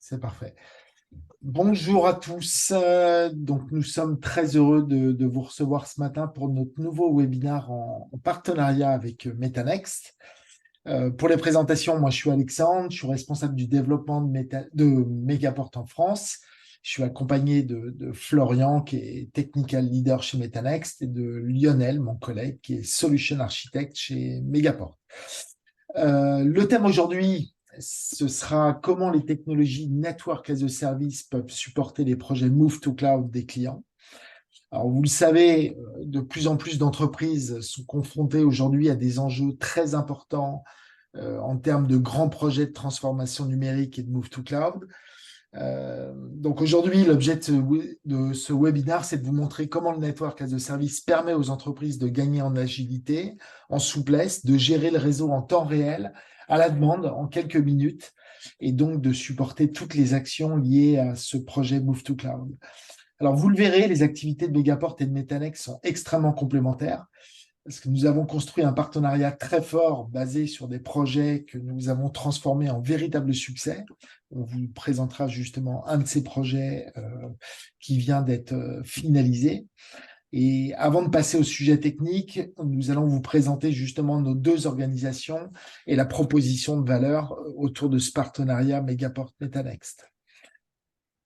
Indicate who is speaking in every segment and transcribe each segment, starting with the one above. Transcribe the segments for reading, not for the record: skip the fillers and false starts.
Speaker 1: C'est parfait. Bonjour à tous. Donc, nous sommes très heureux de vous recevoir ce matin pour notre nouveau webinaire en partenariat avec Metanext. Pour les présentations, moi, je suis Alexandre, je suis responsable du développement de Megaport en France. Je suis accompagné de Florian, qui est Technical Leader chez Metanext, et de Lionel, mon collègue, qui est Solution Architect chez Megaport. Le thème aujourd'hui, ce sera comment les technologies Network as a Service peuvent supporter les projets Move to Cloud des clients. Alors, vous le savez, de plus en plus d'entreprises sont confrontées aujourd'hui à des enjeux très importants en termes de grands projets de transformation numérique et de Move to Cloud. Donc aujourd'hui, l'objet de ce webinaire, c'est de vous montrer comment le Network as a Service permet aux entreprises de gagner en agilité, en souplesse, de gérer le réseau en temps réel, à la demande, en quelques minutes, et donc de supporter toutes les actions liées à ce projet Move to Cloud. Alors vous le verrez, les activités de Megaport et de Metanext sont extrêmement complémentaires, parce que nous avons construit un partenariat très fort basé sur des projets que nous avons transformés en véritable succès. On vous présentera justement un de ces projets qui vient d'être finalisé. Et avant de passer au sujet technique, nous allons vous présenter justement nos deux organisations et la proposition de valeur autour de ce partenariat Megaport-Metanext.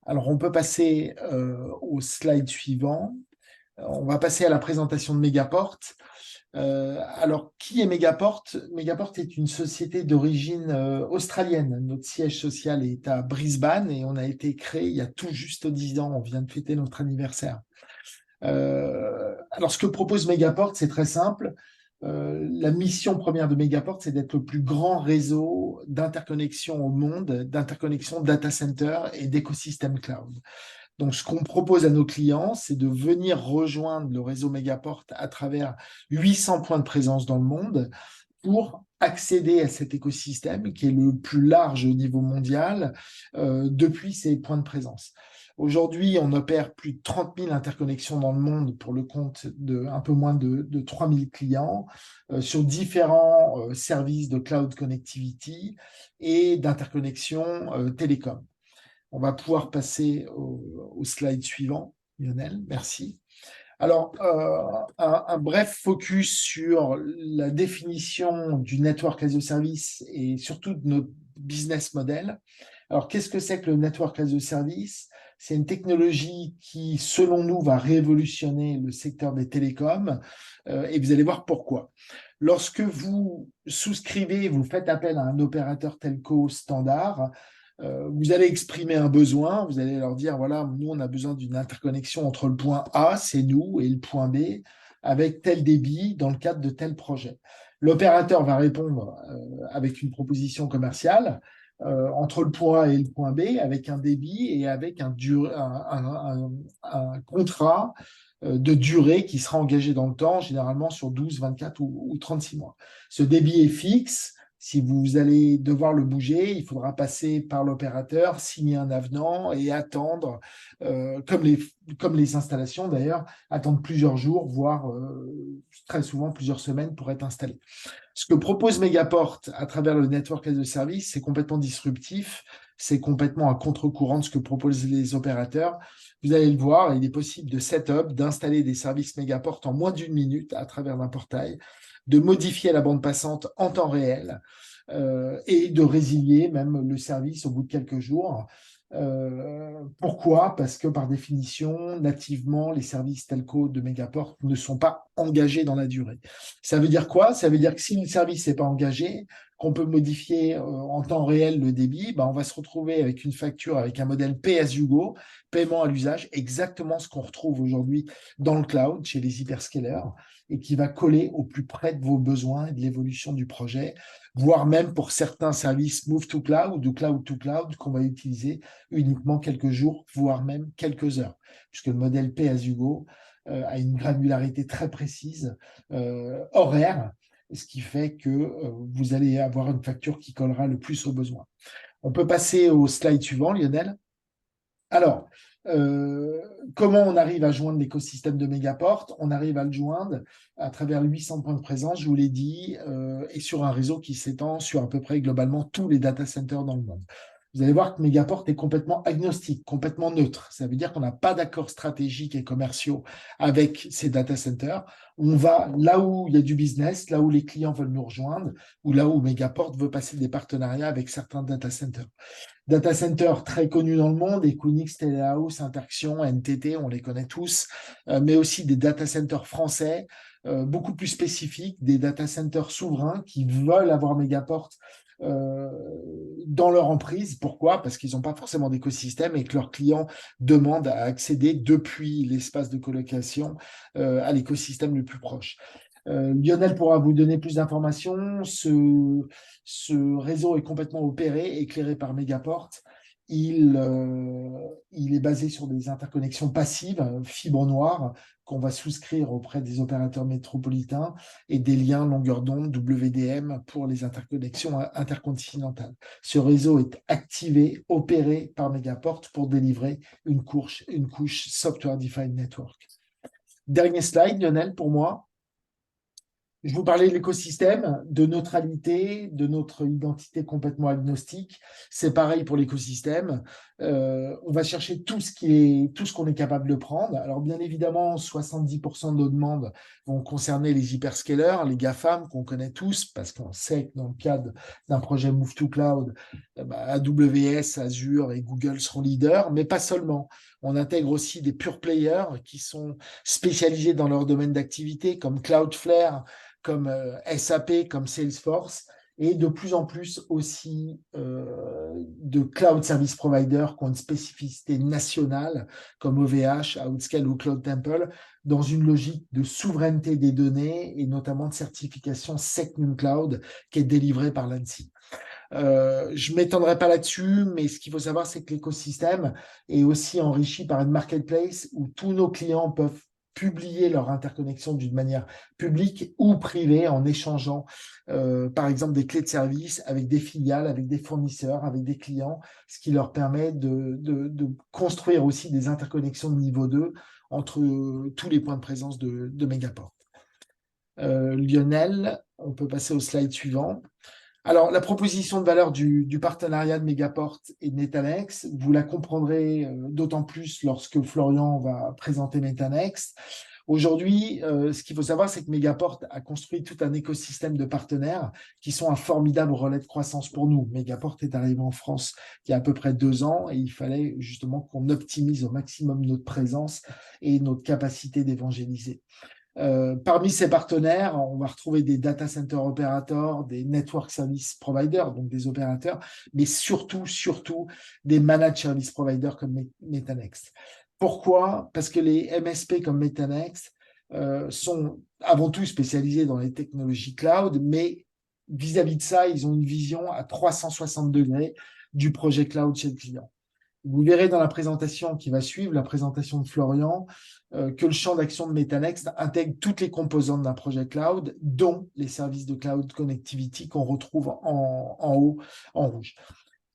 Speaker 1: Alors, on peut passer au slide suivant. On va passer à la présentation de Megaport. Alors, qui est Megaport? Megaport est une société d'origine australienne. Notre siège social est à Brisbane et on a été créé il y a tout juste 10 ans. On vient de fêter notre anniversaire. Alors, ce que propose Megaport, c'est très simple. La mission première de Megaport, c'est d'être le plus grand réseau d'interconnexion au monde, d'interconnexion data center et d'écosystème cloud. Donc, ce qu'on propose à nos clients, c'est de venir rejoindre le réseau Megaport à travers 800 points de présence dans le monde pour accéder à cet écosystème qui est le plus large au niveau mondial depuis ces points de présence. Aujourd'hui, on opère plus de 30 000 interconnexions dans le monde pour le compte de un peu moins de 3 000 clients sur différents services de cloud connectivity et d'interconnexion télécom. On va pouvoir passer au slide suivant. Lionel, merci. Alors, un bref focus sur la définition du Network as a Service et surtout de notre business model. Alors, qu'est-ce que c'est que le Network as a Service? C'est une technologie qui, selon nous, va révolutionner le secteur des télécoms et vous allez voir pourquoi. Lorsque vous souscrivez, vous faites appel à un opérateur telco standard, vous allez exprimer un besoin, vous allez leur dire, voilà, nous, on a besoin d'une interconnexion entre le point A, c'est nous, et le point B, avec tel débit dans le cadre de tel projet. L'opérateur va répondre avec une proposition commerciale entre le point A et le point B, avec un débit et avec un contrat de durée qui sera engagé dans le temps, généralement sur 12, 24 ou 36 mois. Ce débit est fixe. Si vous allez devoir le bouger, il faudra passer par l'opérateur, signer un avenant et attendre, comme les installations d'ailleurs, attendre plusieurs jours, voire très souvent plusieurs semaines pour être installé. Ce que propose Megaport à travers le Network as a Service, c'est complètement disruptif, c'est complètement à contre-courant de ce que proposent les opérateurs. Vous allez le voir, il est possible de setup, d'installer des services Megaport en moins d'une minute à travers un portail, de modifier la bande passante en temps réel et de résilier même le service au bout de quelques jours. Pourquoi? Parce que par définition, nativement, les services telco de Megaport ne sont pas engagés dans la durée. Ça veut dire quoi? Ça veut dire que si le service n'est pas engagé, qu'on peut modifier en temps réel le débit, ben on va se retrouver avec une facture avec un modèle pay as you go, paiement à l'usage, exactement ce qu'on retrouve aujourd'hui dans le cloud chez les hyperscalers et qui va coller au plus près de vos besoins et de l'évolution du projet, voire même pour certains services move to cloud ou cloud to cloud qu'on va utiliser uniquement quelques jours, voire même quelques heures, puisque le modèle pay as you go a une granularité très précise, horaire, ce qui fait que vous allez avoir une facture qui collera le plus aux besoins. On peut passer au slide suivant, Lionel. Alors, comment on arrive à joindre l'écosystème de Megaport? On arrive à le joindre à travers 800 points de présence, je vous l'ai dit, et sur un réseau qui s'étend sur à peu près globalement tous les data centers dans le monde. vous allez voir que Megaport est complètement agnostique, complètement neutre. Ça veut dire qu'on n'a pas d'accords stratégiques et commerciaux avec ces data centers. On va là où il y a du business, là où les clients veulent nous rejoindre, ou là où Megaport veut passer des partenariats avec certains data centers. Data centers très connus dans le monde, Equinix, Telehouse, Interxion, NTT, on les connaît tous, mais aussi des data centers français, beaucoup plus spécifiques, des data centers souverains qui veulent avoir Megaport euh, dans leur emprise. Pourquoi? Parce qu'ils n'ont pas forcément d'écosystème et que leurs clients demandent à accéder depuis l'espace de colocation à l'écosystème le plus proche. Lionel pourra vous donner plus d'informations. Ce réseau est complètement opéré, éclairé par Megaport. Il est basé sur des interconnexions passives, fibre noire, qu'on va souscrire auprès des opérateurs métropolitains et des liens longueur d'onde WDM pour les interconnexions intercontinentales. Ce réseau est activé, opéré par Megaport pour délivrer une couche Software Defined Network. Dernier slide, Lionel, pour moi. Je vous parlais de l'écosystème, de neutralité, de notre identité complètement agnostique. C'est pareil pour l'écosystème. On va chercher tout ce qu'on est capable de prendre. Alors, bien évidemment, 70% de nos demandes vont concerner les hyperscalers, les GAFAM qu'on connaît tous, parce qu'on sait que dans le cadre d'un projet Move to Cloud, AWS, Azure et Google seront leaders, mais pas seulement. On intègre aussi des pure players qui sont spécialisés dans leur domaine d'activité, comme Cloudflare, comme SAP, comme Salesforce, et de plus en plus aussi de cloud service providers qui ont une spécificité nationale, comme OVH, Outscale ou Cloud Temple, dans une logique de souveraineté des données et notamment de certification SecNum Cloud qui est délivrée par l'ANSI. Je ne m'étendrai pas là-dessus, mais ce qu'il faut savoir, c'est que l'écosystème est aussi enrichi par une marketplace où tous nos clients peuvent publier leur interconnexion d'une manière publique ou privée en échangeant, par exemple, des clés de service avec des filiales, avec des fournisseurs, avec des clients, ce qui leur permet de construire aussi des interconnexions de niveau 2 entre tous les points de présence de Megaport. Lionel, on peut passer au slide suivant. Alors, la proposition de valeur du partenariat de Megaport et de Metanext, vous la comprendrez d'autant plus lorsque Florian va présenter Metanext. Aujourd'hui, ce qu'il faut savoir, c'est que Megaport a construit tout un écosystème de partenaires qui sont un formidable relais de croissance pour nous. Megaport est arrivé en France il y a à peu près 2 ans et il fallait justement qu'on optimise au maximum notre présence et notre capacité d'évangéliser. Parmi ces partenaires, on va retrouver des data center operators, des network service providers, donc des opérateurs, mais surtout des managed service providers comme Metanext. Pourquoi? Parce que les MSP comme Metanext sont avant tout spécialisés dans les technologies cloud, mais vis-à-vis de ça, ils ont une vision à 360 degrés du projet cloud chez le client. Vous verrez dans la présentation qui va suivre, la présentation de Florian, que le champ d'action de Metanext intègre toutes les composantes d'un projet cloud, dont les services de cloud connectivity qu'on retrouve en haut en rouge.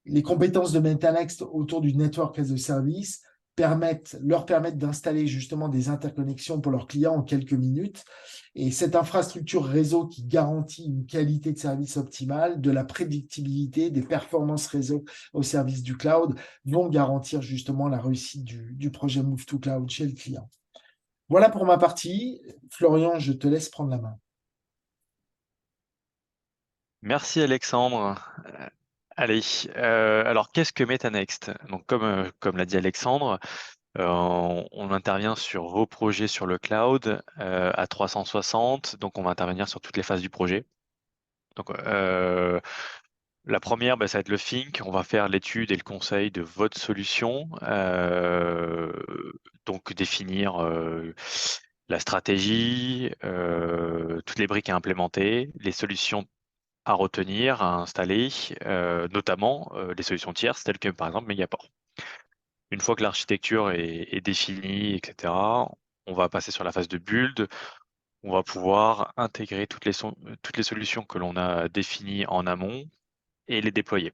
Speaker 1: Les compétences de Metanext autour du network as a service leur permettent d'installer justement des interconnexions pour leurs clients en quelques minutes. Et cette infrastructure réseau qui garantit une qualité de service optimale, de la prédictibilité, des performances réseau au service du cloud, vont garantir justement la réussite du projet Move to Cloud chez le client. Voilà pour ma partie. Florian, je te laisse prendre la main.
Speaker 2: Merci Alexandre. Allez, alors qu'est-ce que Metanext? Donc comme l'a dit Alexandre, on intervient sur vos projets sur le cloud à 360, donc on va intervenir sur toutes les phases du projet. Donc la première, ça va être le think, on va faire l'étude et le conseil de votre solution, donc définir la stratégie, toutes les briques à implémenter, les solutions à retenir, à installer, notamment les solutions tierces telles que par exemple Megaport. Une fois que l'architecture est définie, etc., on va passer sur la phase de build. On va pouvoir intégrer toutes les solutions que l'on a définies en amont et les déployer.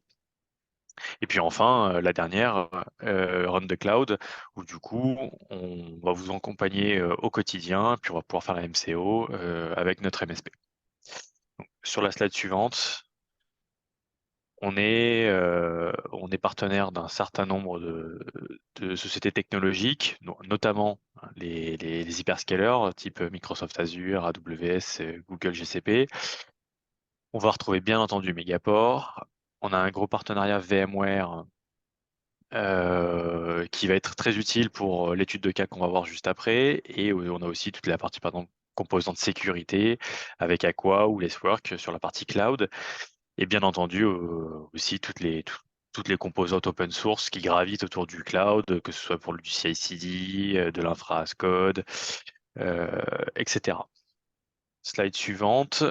Speaker 2: Et puis enfin, la dernière, Run the Cloud, où du coup, on va vous accompagner au quotidien, puis on va pouvoir faire la MCO avec notre MSP. Donc, sur la slide suivante, on est partenaire d'un certain nombre de sociétés technologiques, notamment les hyperscalers type Microsoft Azure, AWS, Google GCP. On va retrouver bien entendu Megaport. On a un gros partenariat VMware qui va être très utile pour l'étude de cas qu'on va voir juste après. Et on a aussi toute la partie, pardon, composante sécurité avec Aqua ou Lacework sur la partie cloud. Et bien entendu, aussi toutes les composantes open source qui gravitent autour du cloud, que ce soit pour du CI/CD, de l'infra as code, etc. Slide suivante.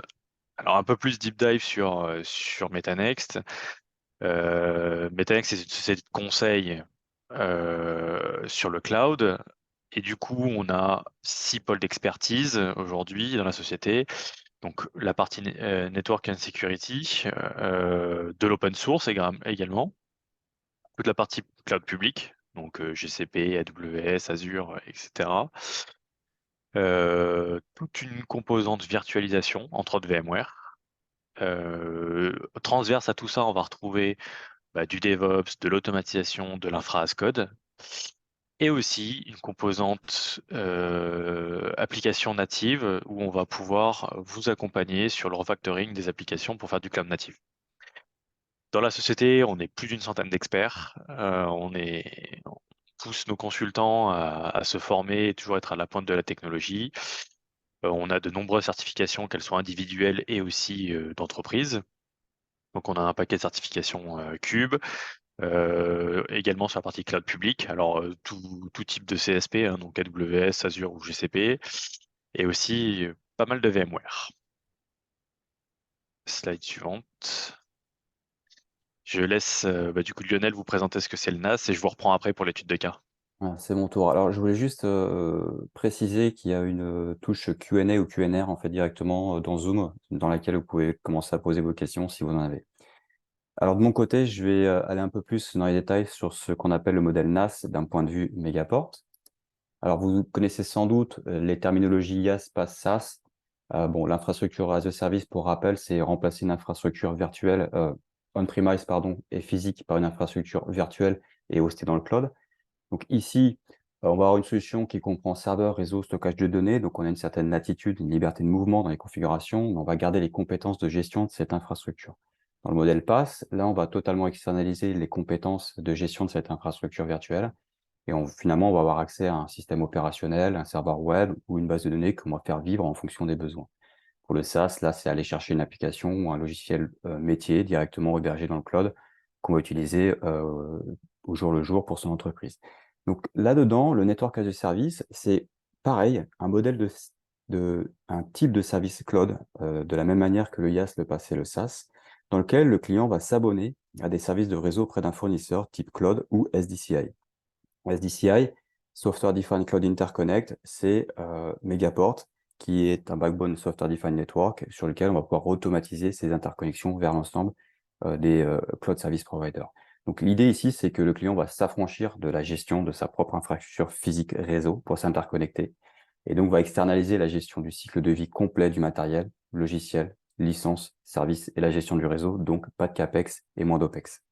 Speaker 2: Alors un peu plus deep dive sur Metanext. Metanext, c'est une société de conseil sur le cloud. Et du coup, on a 6 pôles d'expertise aujourd'hui dans la société. Donc la partie Network and Security, de l'open source également, toute la partie cloud public, donc GCP, AWS, Azure, etc. Toute une composante virtualisation, entre autres VMware. Transverse à tout ça, on va retrouver du DevOps, de l'automatisation, de l'infra as code, et aussi une composante application native où on va pouvoir vous accompagner sur le refactoring des applications pour faire du cloud native. Dans la société, on est plus d'une centaine d'experts. On pousse nos consultants à se former et toujours être à la pointe de la technologie. On a de nombreuses certifications, qu'elles soient individuelles et aussi d'entreprise. Donc on a un paquet de certifications Cube. Également sur la partie cloud public, alors tout type de CSP, hein, donc AWS, Azure ou GCP, et aussi pas mal de VMware. Slide suivante. Je laisse du coup Lionel vous présenter ce que c'est le NAS et je vous reprends après pour l'étude de cas.
Speaker 3: Voilà, c'est mon tour. Alors, je voulais juste préciser qu'il y a une touche Q&A ou QNR en fait directement dans Zoom, dans laquelle vous pouvez commencer à poser vos questions si vous en avez. Alors, de mon côté, je vais aller un peu plus dans les détails sur ce qu'on appelle le modèle NAS d'un point de vue Megaport. Alors, vous connaissez sans doute les terminologies IaaS, PaaS, SaaS. Bon, l'infrastructure as a service, pour rappel, c'est remplacer une infrastructure virtuelle, on-premise, pardon, et physique par une infrastructure virtuelle et hostée dans le cloud. Donc ici, on va avoir une solution qui comprend serveur, réseau, stockage de données. Donc on a une certaine latitude, une liberté de mouvement dans les configurations, mais on va garder les compétences de gestion de cette infrastructure. Dans le modèle PaaS, là, on va totalement externaliser les compétences de gestion de cette infrastructure virtuelle. Et finalement, on va avoir accès à un système opérationnel, un serveur web ou une base de données qu'on va faire vivre en fonction des besoins. Pour le SaaS, là, c'est aller chercher une application ou un logiciel métier directement hébergé dans le cloud qu'on va utiliser au jour le jour pour son entreprise. Donc là-dedans, le Network as a Service, c'est pareil, un modèle un type de service cloud, de la même manière que le IaaS, le PaaS et le SaaS, dans lequel le client va s'abonner à des services de réseau auprès d'un fournisseur type cloud ou SDCI. SDCI, Software Defined Cloud Interconnect, c'est Megaport, qui est un backbone Software Defined Network sur lequel on va pouvoir automatiser ces interconnexions vers l'ensemble des cloud service providers. Donc l'idée ici, c'est que le client va s'affranchir de la gestion de sa propre infrastructure physique réseau pour s'interconnecter, et donc va externaliser la gestion du cycle de vie complet du matériel, logiciel, licence, service et la gestion du réseau, donc pas de CAPEX et moins d'OPEX.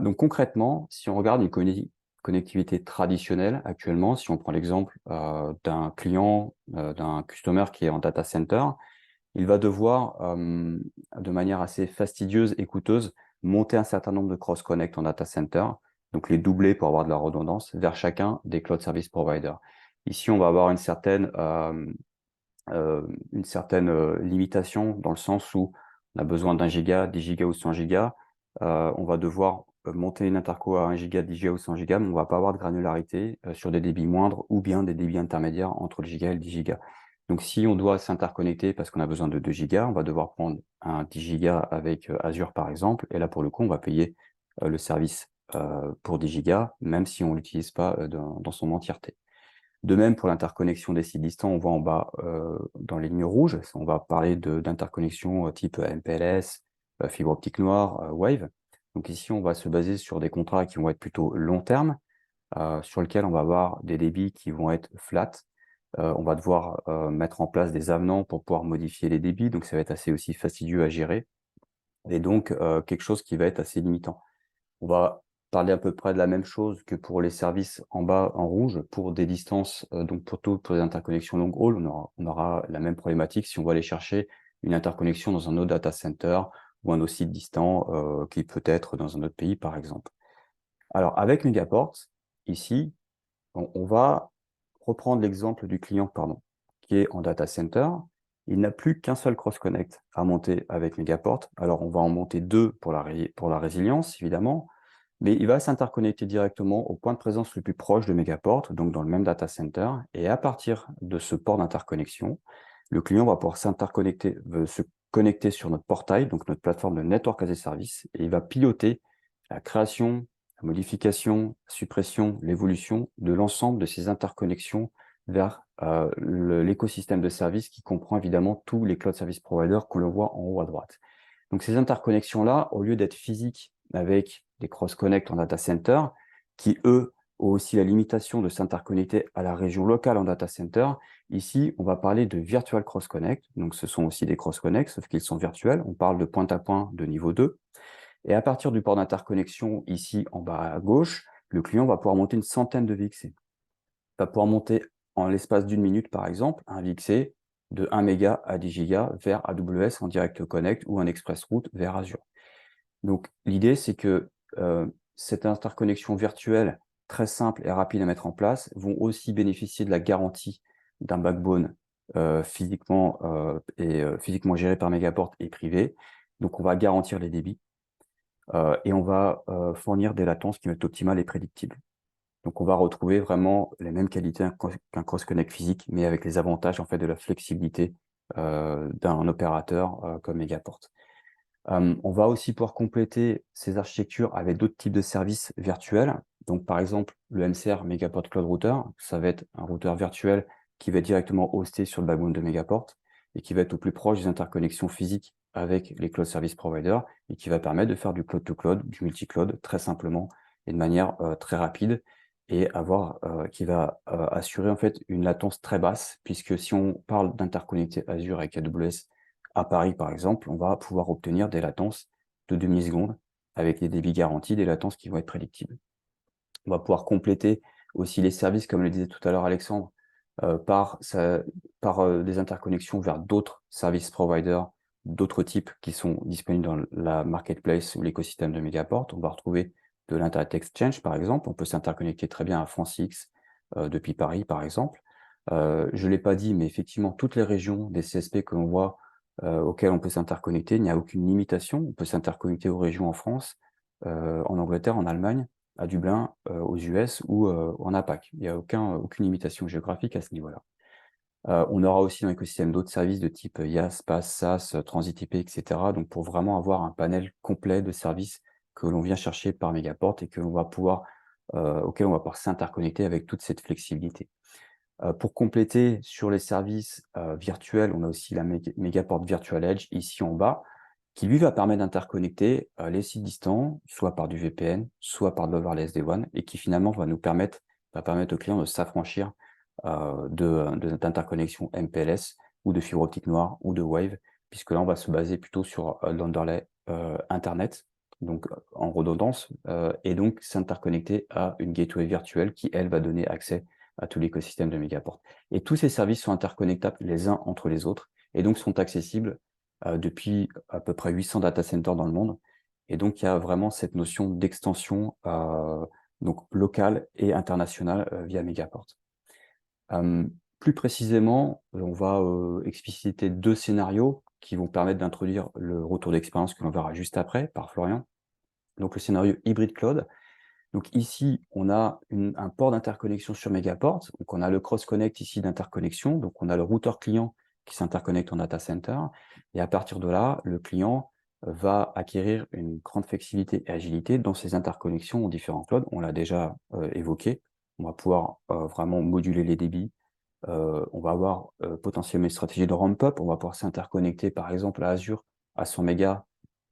Speaker 3: Donc concrètement, si on regarde une connectivité traditionnelle actuellement, si on prend l'exemple d'un client, d'un customer qui est en data center, il va devoir, de manière assez fastidieuse et coûteuse, monter un certain nombre de cross-connects en data center, donc les doubler pour avoir de la redondance, vers chacun des cloud service providers. Ici, on va avoir une certaine limitation dans le sens où on a besoin d'1 giga, 10 gigas ou 100 gigas. On va devoir monter une interco à 1 giga, 10 gigas ou 100 gigas, mais on ne va pas avoir de granularité sur des débits moindres ou bien des débits intermédiaires entre le giga et le 10 gigas. Donc, si on doit s'interconnecter parce qu'on a besoin de 2 gigas, on va devoir prendre un 10 gigas avec Azure, par exemple. Et là, pour le coup, on va payer le service pour 10 gigas, même si on ne l'utilise pas dans son entièreté. De même, pour l'interconnexion des sites distants, on voit en bas dans les lignes rouges, on va parler d'interconnexion type MPLS, fibre optique noire, Wave. Donc ici, on va se baser sur des contrats qui vont être plutôt long terme, sur lesquels on va avoir des débits qui vont être flat. On va devoir mettre en place des avenants pour pouvoir modifier les débits, donc ça va être assez aussi fastidieux à gérer. et donc quelque chose qui va être assez limitant. On va parler à peu près de la même chose que pour les services en bas en rouge, pour des distances, donc pour les interconnexions long haul, on aura la même problématique si on va aller chercher une interconnexion dans un autre data center ou un autre site distant qui peut être dans un autre pays, par exemple. Alors, avec Megaport, ici, on va reprendre l'exemple du client, qui est en data center. Il n'a plus qu'un seul cross-connect à monter avec Megaport. Alors, on va en monter 2 pour la résilience, évidemment, mais il va s'interconnecter directement au point de présence le plus proche de Megaport, donc dans le même data center. Et à partir de ce port d'interconnexion, le client va pouvoir se connecter sur notre portail, donc notre plateforme de Network as a Service, et il va piloter la création, la modification, la suppression, l'évolution de l'ensemble de ces interconnexions vers l'écosystème de services qui comprend évidemment tous les cloud service providers qu'on le voit en haut à droite. Donc ces interconnexions-là, au lieu d'être physiques avec des cross-connects en data center, qui eux ont aussi la limitation de s'interconnecter à la région locale en data center, ici on va parler de virtual cross-connect. Donc ce sont aussi des cross-connects, sauf qu'ils sont virtuels. On parle de point à point de niveau 2. Et à partir du port d'interconnexion, ici en bas à gauche, le client va pouvoir monter une centaine de VXC. Il va pouvoir monter en l'espace d'une minute, par exemple, un VXC de 1 méga à 10 gigas vers AWS en direct connect ou un express route vers Azure. Donc, l'idée, c'est que cette interconnexion virtuelle très simple et rapide à mettre en place vont aussi bénéficier de la garantie d'un backbone physiquement géré par Megaport et privé. Donc, on va garantir les débits et on va fournir des latences qui vont être optimales et prédictibles. Donc, on va retrouver vraiment les mêmes qualités qu'un cross-connect physique, mais avec les avantages en fait de la flexibilité d'un opérateur comme Megaport. On va aussi pouvoir compléter ces architectures avec d'autres types de services virtuels. Donc, par exemple, le MCR Megaport Cloud Router, ça va être un routeur virtuel qui va être directement hosté sur le backbone de Megaport et qui va être au plus proche des interconnexions physiques avec les cloud service providers et qui va permettre de faire du cloud-to-cloud, du multi-cloud très simplement et de manière très rapide et qui va assurer en fait une latence très basse, puisque si on parle d'interconnecter Azure avec AWS à Paris, par exemple, on va pouvoir obtenir des latences de demi-seconde avec des débits garantis, des latences qui vont être prédictibles. On va pouvoir compléter aussi les services, comme le disait tout à l'heure Alexandre, par des interconnexions vers d'autres services providers, d'autres types qui sont disponibles dans la marketplace ou l'écosystème de Megaport. On va retrouver de l'Internet Exchange, par exemple. On peut s'interconnecter très bien à FranceX depuis Paris, par exemple. Je ne l'ai pas dit, mais effectivement, toutes les régions des CSP que l'on voit auxquelles on peut s'interconnecter, il n'y a aucune limitation. On peut s'interconnecter aux régions en France, en Angleterre, en Allemagne, à Dublin, aux US ou en APAC. Il n'y a aucune limitation géographique à ce niveau-là. On aura aussi dans l'écosystème d'autres services de type IaaS, PaaS, SaaS, Transit IP, etc. Donc pour vraiment avoir un panel complet de services que l'on vient chercher par Megaport et auquel on va pouvoir s'interconnecter avec toute cette flexibilité. Pour compléter sur les services virtuels, on a aussi la Megaport Virtual Edge ici en bas, qui lui va permettre d'interconnecter les sites distants, soit par du VPN, soit par de l'overlay SD-WAN, et qui finalement va permettre au client de s'affranchir d'interconnexion MPLS ou de fibre optique noire ou de Wave, puisque là on va se baser plutôt sur l'underlay Internet, donc en redondance, et donc s'interconnecter à une gateway virtuelle qui, elle, va donner accès à tout l'écosystème de Megaport. Et tous ces services sont interconnectables les uns entre les autres, et donc sont accessibles depuis à peu près 800 data centers dans le monde. Et donc, il y a vraiment cette notion d'extension donc locale et internationale via Megaport. Plus précisément, on va expliciter 2 scénarios qui vont permettre d'introduire le retour d'expérience que l'on verra juste après par Florian. Donc, le scénario hybride cloud. Donc ici, on a un port d'interconnexion sur Megaport. Donc on a le cross-connect ici d'interconnexion. Donc on a le routeur client qui s'interconnecte en data center. Et à partir de là, le client va acquérir une grande flexibilité et agilité dans ses interconnexions aux différents clouds. On l'a déjà évoqué. On va pouvoir vraiment moduler les débits. On va avoir potentiellement une stratégie de ramp-up. On va pouvoir s'interconnecter par exemple à Azure à 100 mégas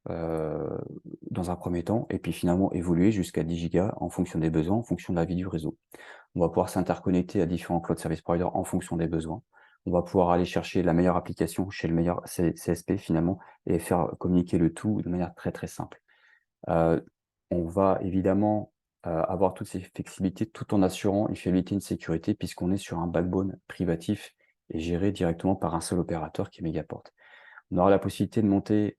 Speaker 3: dans un premier temps, et puis finalement évoluer jusqu'à 10 gigas en fonction des besoins, en fonction de la vie du réseau. On va pouvoir s'interconnecter à différents cloud service providers en fonction des besoins. On va pouvoir aller chercher la meilleure application chez le meilleur CSP finalement et faire communiquer le tout de manière très très simple. On va évidemment avoir toutes ces flexibilités tout en assurant une fiabilité et une sécurité puisqu'on est sur un backbone privatif et géré directement par un seul opérateur qui est Megaport. On aura la possibilité de monter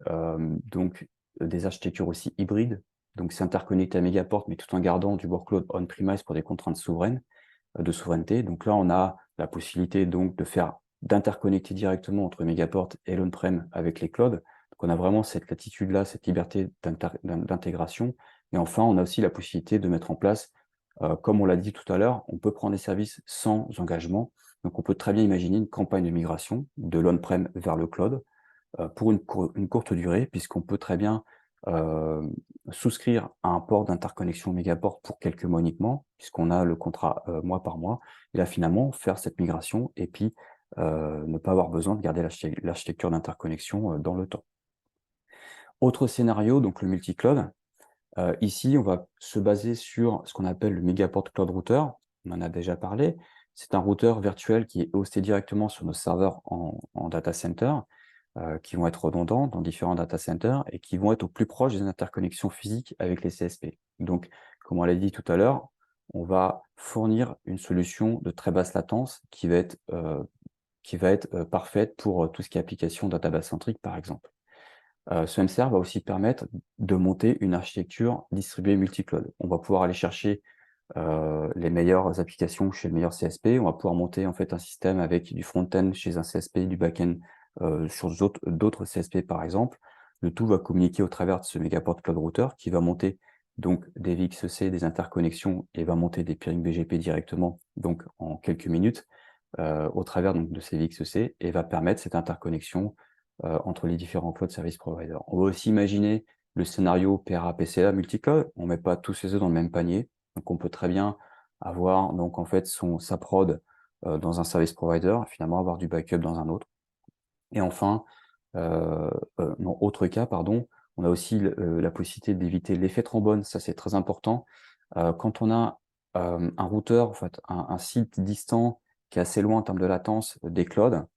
Speaker 3: donc des architectures aussi hybrides, donc s'interconnecter à Megaport, mais tout en gardant du workload on-premise pour des contraintes souveraines, de souveraineté. Donc là, on a la possibilité donc d'interconnecter directement entre Megaport et l'on-prem avec les clouds. Donc on a vraiment cette latitude-là, cette liberté d'intégration. Et enfin, on a aussi la possibilité de mettre en place, comme on l'a dit tout à l'heure, on peut prendre des services sans engagement. Donc on peut très bien imaginer une campagne de migration de l'on-prem vers le cloud pour une courte durée, puisqu'on peut très bien souscrire à un port d'interconnexion Megaport pour quelques mois uniquement, puisqu'on a le contrat mois par mois, et là finalement faire cette migration et puis ne pas avoir besoin de garder l'architecture d'interconnexion dans le temps. Autre scénario, donc le multi-cloud. Ici, on va se baser sur ce qu'on appelle le Megaport Cloud Router. On en a déjà parlé. C'est un routeur virtuel qui est hosté directement sur nos serveurs en data center, qui vont être redondants dans différents data centers et qui vont être au plus proche des interconnexions physiques avec les CSP. Donc, comme on l'a dit tout à l'heure, on va fournir une solution de très basse latence qui va être parfaite pour tout ce qui est application database centrique, par exemple. Ce MCR va aussi permettre de monter une architecture distribuée multi-cloud. On va pouvoir aller chercher les meilleures applications chez le meilleur CSP. On va pouvoir monter en fait un système avec du front-end chez un CSP, du back-end sur d'autres CSP par exemple. Le tout va communiquer au travers de ce Megaport Cloud Router qui va monter donc des VXC, des interconnexions et va monter des peering BGP directement donc en quelques minutes au travers donc, de ces VXC et va permettre cette interconnexion entre les différents cloud service providers. On va aussi imaginer le scénario PRA-PCA multi-cloud. On ne met pas tous ses œufs dans le même panier. Donc, on peut très bien avoir donc en fait sa prod dans un service provider, finalement avoir du backup dans un autre. Et enfin, dans autre cas, pardon, on a aussi la possibilité d'éviter l'effet trombone. Ça, c'est très important. Quand on a un routeur, en fait, un site distant qui est assez loin en termes de latence des clouds,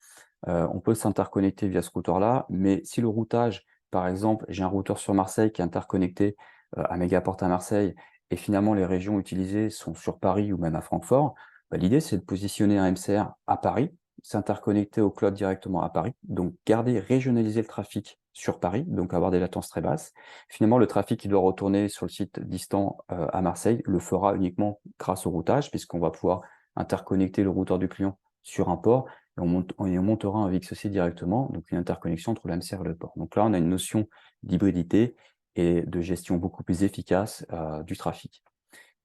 Speaker 3: on peut s'interconnecter via ce routeur-là, mais si le routage, par exemple, j'ai un routeur sur Marseille qui est interconnecté à Megaport à Marseille, et finalement les régions utilisées sont sur Paris ou même à Francfort, bah, l'idée c'est de positionner un MCR à Paris, s'interconnecter au cloud directement à Paris, donc régionaliser le trafic sur Paris, donc avoir des latences très basses. Finalement, le trafic qui doit retourner sur le site distant à Marseille le fera uniquement grâce au routage, puisqu'on va pouvoir interconnecter le routeur du client sur un port et on montera un VXC directement, donc une interconnexion entre la MCR et le port. Donc là, on a une notion d'hybridité et de gestion beaucoup plus efficace du trafic.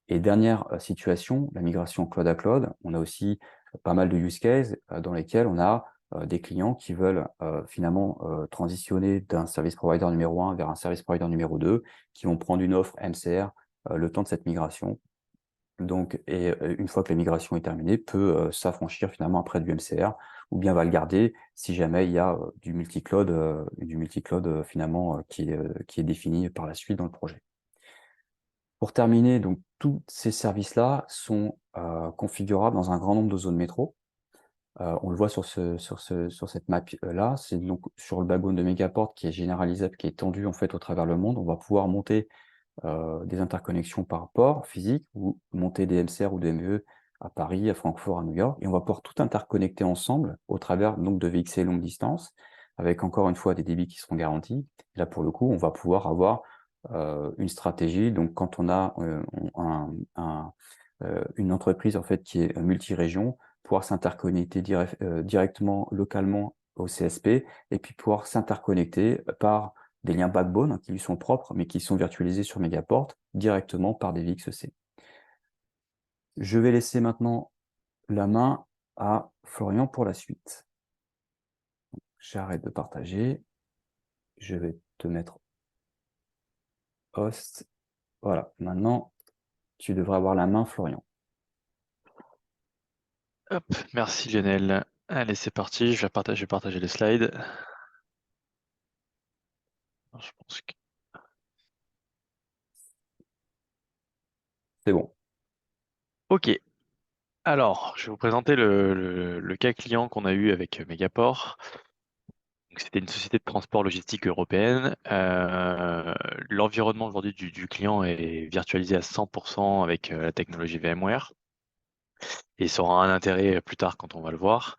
Speaker 3: Et dernière situation, la migration cloud à cloud. On a aussi pas mal de use cases dans lesquels on a des clients qui veulent finalement transitionner d'un service provider numéro 1 vers un service provider numéro 2, qui vont prendre une offre MCR le temps de cette migration. Donc, et une fois que la migration est terminée, peut s'affranchir finalement après du MCR, ou bien va le garder si jamais il y a du multi-cloud finalement qui est défini par la suite dans le projet. Pour terminer, donc tous ces services-là sont configurables dans un grand nombre de zones métro. On le voit sur cette map-là, c'est donc sur le backbone de Megaport qui est généralisable, qui est étendu en fait au travers le monde. On va pouvoir monter des interconnexions par port physique ou monter des MCR ou des MEE à Paris, à Francfort, à New York. Et on va pouvoir tout interconnecter ensemble au travers donc, de VXC longue distance, avec encore une fois des débits qui seront garantis. Là, pour le coup, on va pouvoir avoir une stratégie. Donc, quand on a une entreprise en fait, qui est multi-région, pouvoir s'interconnecter directement, localement au CSP, et puis pouvoir s'interconnecter par des liens backbone qui lui sont propres, mais qui sont virtualisés sur Megaport directement par des VXC. Je vais laisser maintenant la main à Florian pour la suite. J'arrête de partager. Je vais te mettre host. Voilà, maintenant, tu devrais avoir la main, Florian.
Speaker 2: Hop, merci Lionel. Allez, c'est parti, je vais partager les slides. Alors, je pense que...
Speaker 3: C'est bon.
Speaker 2: Ok. Alors, je vais vous présenter le cas client qu'on a eu avec Megaport. Donc, c'était une société de transport logistique européenne. L'environnement aujourd'hui du client est virtualisé à 100% avec la technologie VMware. Et ça aura un intérêt plus tard quand on va le voir.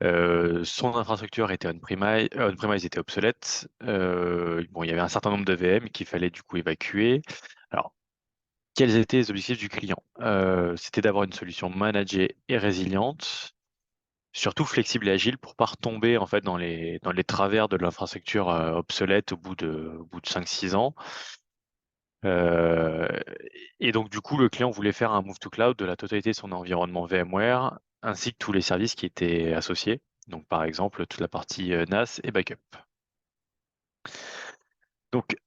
Speaker 2: Son infrastructure était on-premise était obsolète. Bon, il y avait un certain nombre de VM qu'il fallait du coup évacuer. Alors, quels étaient les objectifs du client? C'était d'avoir une solution managée et résiliente, surtout flexible et agile pour pas retomber en fait dans les travers de l'infrastructure obsolète au bout de 5-6 ans. Euh, et donc du coup, le client voulait faire un move to cloud de la totalité de son environnement VMware ainsi que tous les services qui étaient associés. Donc par exemple, toute la partie NAS et backup. Donc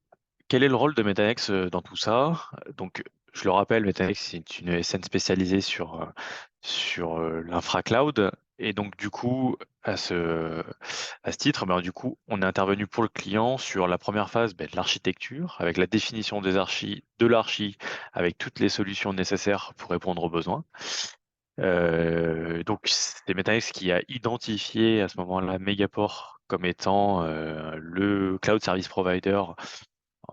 Speaker 2: quel est le rôle de Metanex dans tout ça? Donc je le rappelle, Metanex c'est une ESN spécialisée sur l'infra cloud. Et donc du coup, à ce titre, ben, du coup, on est intervenu pour le client sur la première phase de l'architecture, avec la définition de l'archi, avec toutes les solutions nécessaires pour répondre aux besoins. Donc c'est Metanex qui a identifié à ce moment-là Megaport comme étant le cloud service provider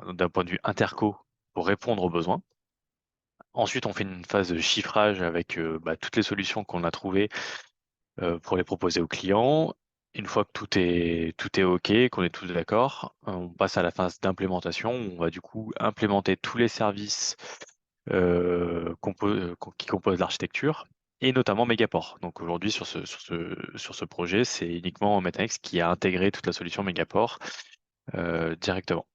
Speaker 2: d'un point de vue interco pour répondre aux besoins. Ensuite, on fait une phase de chiffrage avec toutes les solutions qu'on a trouvées pour les proposer aux clients. Une fois que tout est OK, qu'on est tous d'accord, on passe à la phase d'implémentation. On va du coup implémenter tous les services qui composent l'architecture et notamment Megaport. Donc aujourd'hui, sur ce projet, c'est uniquement Metanex qui a intégré toute la solution Megaport directement.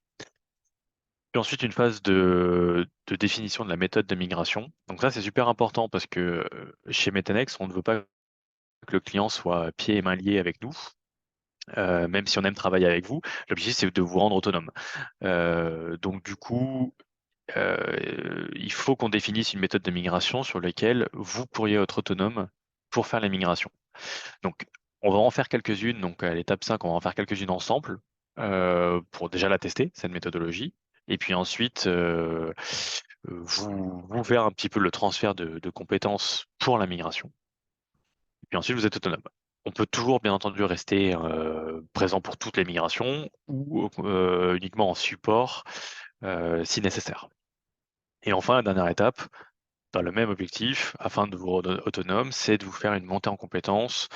Speaker 2: Puis ensuite, une phase de définition de la méthode de migration. Donc ça, c'est super important parce que chez Metanex, on ne veut pas que le client soit pieds et mains liés avec nous, même si on aime travailler avec vous. L'objectif, c'est de vous rendre autonome. Donc du coup, il faut qu'on définisse une méthode de migration sur laquelle vous pourriez être autonome pour faire la migration. Donc, on va en faire quelques-unes. Donc, à l'étape 5, on va en faire quelques-unes ensemble pour déjà la tester, cette méthodologie. Et puis ensuite, vous faire un petit peu le transfert de compétences pour la migration. Et puis ensuite, vous êtes autonome. On peut toujours, bien entendu, rester présent pour toutes les migrations ou uniquement en support si nécessaire. Et enfin, la dernière étape, dans le même objectif, afin de vous rendre autonome, c'est de vous faire une montée en compétences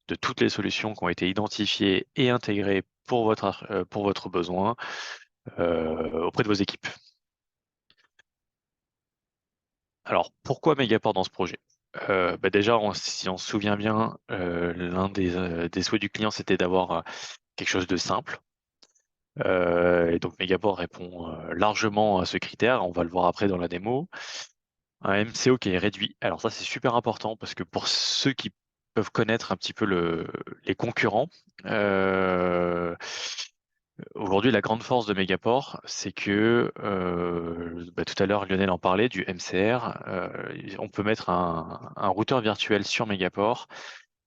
Speaker 2: de toutes les solutions qui ont été identifiées et intégrées pour votre besoin auprès de vos équipes. Alors, pourquoi Megaport dans ce projet? Déjà, si on se souvient bien, l'un des souhaits du client, c'était d'avoir quelque chose de simple. Et donc, Megaport répond largement à ce critère. On va le voir après dans la démo. Un MCO qui est réduit. Alors ça, c'est super important parce que pour ceux qui peuvent connaître un petit peu les concurrents, aujourd'hui, la grande force de Megaport, c'est que, tout à l'heure, Lionel en parlait, du MCR. On peut mettre un routeur virtuel sur Megaport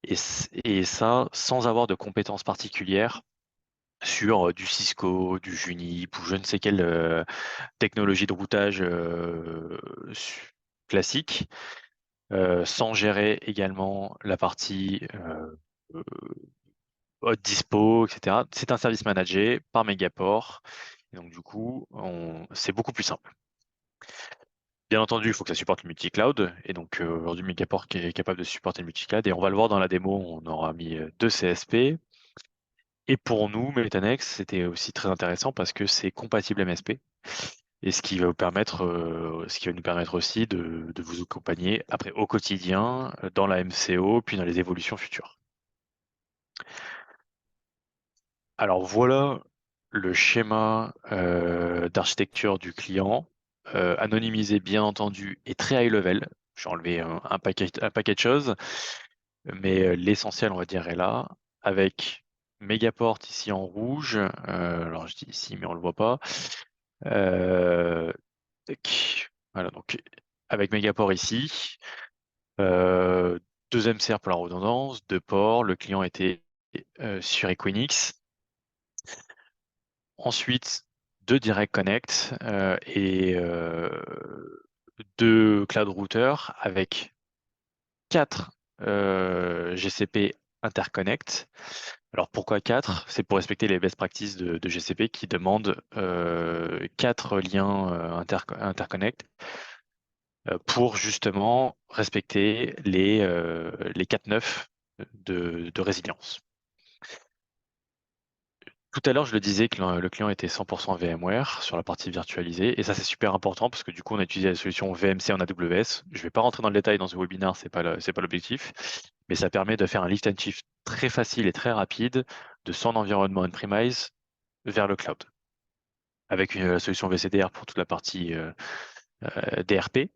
Speaker 2: et ça sans avoir de compétences particulières sur du Cisco, du Junip ou je ne sais quelle technologie de routage classique. Sans gérer également la partie euh, hot dispo, etc. C'est un service managé par Megaport. Et donc, du coup, c'est beaucoup plus simple. Bien entendu, il faut que ça supporte le multi-cloud. Et donc, aujourd'hui, Megaport qui est capable de supporter le multi-cloud. Et on va le voir dans la démo, on aura mis 2 CSP. Et pour nous, Metanex, c'était aussi très intéressant parce que c'est compatible MSP. Et ce qui va nous permettre aussi de vous accompagner après au quotidien dans la MCO, puis dans les évolutions futures. Alors voilà le schéma d'architecture du client, anonymisé bien entendu et très high level. J'ai enlevé un paquet de choses, mais l'essentiel, on va dire, est là, avec Megaport ici en rouge. Alors je dis ici, mais on le voit pas. Tac. Voilà, donc avec Megaport ici, euh, 2 MCR pour la redondance, 2 ports, le client était sur Equinix. Ensuite, 2 Direct Connect et 2 cloud routers avec 4 GCP interconnect. Alors pourquoi 4? C'est pour respecter les best practices de GCP qui demandent 4 liens interconnect pour justement respecter les 4 nœuds de résilience. Tout à l'heure, je le disais que le client était 100% VMware sur la partie virtualisée, et ça c'est super important parce que du coup on a utilisé la solution VMC en AWS. Je ne vais pas rentrer dans le détail dans ce webinaire, c'est pas l'objectif, mais ça permet de faire un lift and shift très facile et très rapide de son environnement on-premise vers le cloud, avec une solution VCDR pour toute la partie DRP.